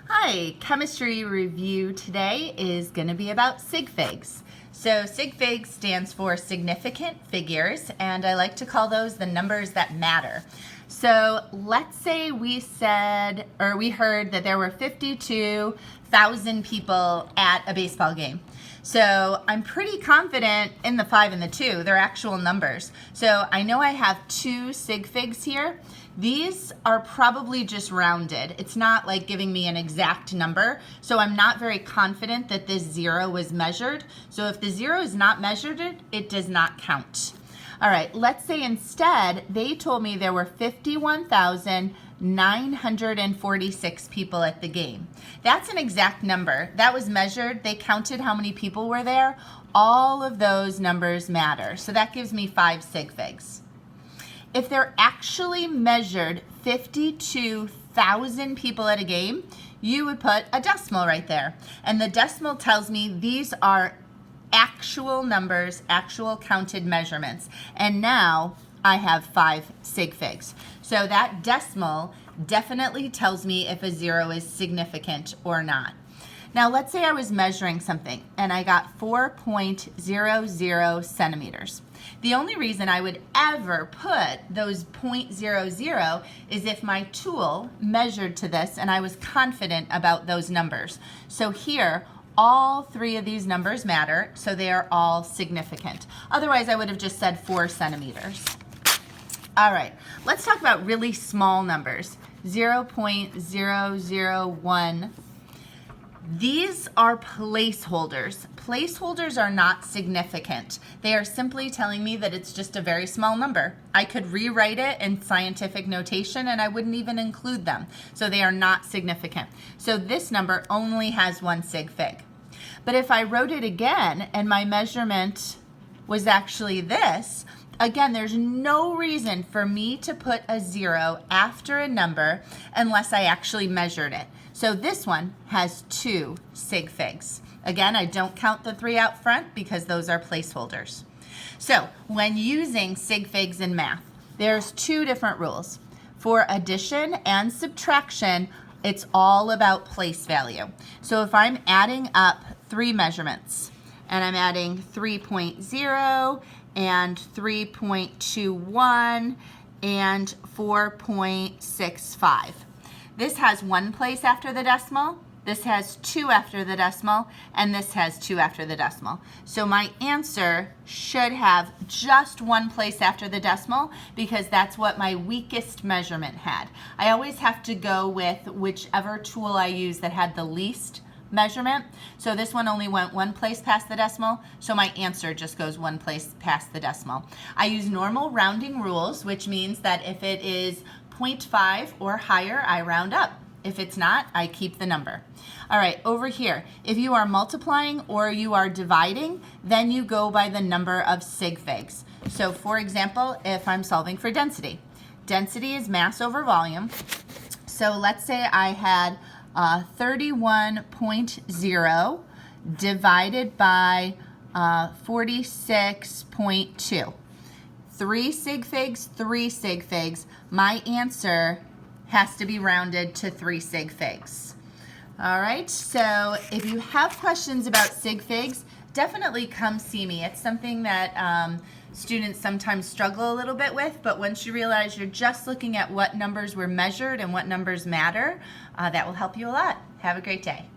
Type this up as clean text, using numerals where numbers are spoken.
Hi, chemistry review today is going to be about sig figs. So sig figs stands for significant figures, and I like to call those the numbers that matter. So let's say we heard that there were 52,000 people at a baseball game. So I'm pretty confident in the 5 and the 2, they're actual numbers. So I know I have 2 sig figs here. These are probably just rounded. It's not like giving me an exact number. So I'm not very confident that this 0 was measured. So if the 0 is not measured, it does not count. All right, let's say instead they told me there were 51,946 people at the game. That's an exact number. That was measured. They counted how many people were there. All of those numbers matter. So that gives me 5 sig figs. If they're actually measured 52,000 people at a game, you would put a decimal right there. And the decimal tells me these are actual numbers, actual counted measurements. And now I have 5 sig figs. So that decimal definitely tells me if a 0 is significant or not. Now let's say I was measuring something and I got 4.00 centimeters. The only reason I would ever put those 0.00 is if my tool measured to this and I was confident about those numbers. So here, all 3 of these numbers matter, so they are all significant. Otherwise, I would have just said 4 centimeters. All right, let's talk about really small numbers. 0.001. These are placeholders. Placeholders are not significant. They are simply telling me that it's just a very small number. I could rewrite it in scientific notation and I wouldn't even include them. So they are not significant. So this number only has 1 sig fig. But if I wrote it again and my measurement was actually this, again, there's no reason for me to put a 0 after a number unless I actually measured it. So this one has 2 sig figs. Again, I don't count the 3 out front because those are placeholders. So when using sig figs in math, there's 2 different rules. For addition and subtraction, it's all about place value. So if I'm adding up 3 measurements, and I'm adding 3.0 and 3.21 and 4.65. This has 1 place after the decimal, this has 2 after the decimal, and this has 2 after the decimal. So my answer should have just 1 place after the decimal because that's what my weakest measurement had. I always have to go with whichever tool I use that had the least measurement. So this one only went 1 place past the decimal, so my answer just goes 1 place past the decimal. I use normal rounding rules, which means that if it is 0.5 or higher, I round up. If it's not, I keep the number. All right, over here, if you are multiplying or you are dividing, then you go by the number of sig figs. So for example, if I'm solving for density, density is mass over volume. So let's say I had 31.0 divided by 46.2. 3 sig figs, 3 sig figs. My answer has to be rounded to 3 sig figs. All right, so if you have questions about sig figs, definitely come see me. It's something that students sometimes struggle a little bit with, but once you realize you're just looking at what numbers were measured and what numbers matter, that will help you a lot. Have a great day.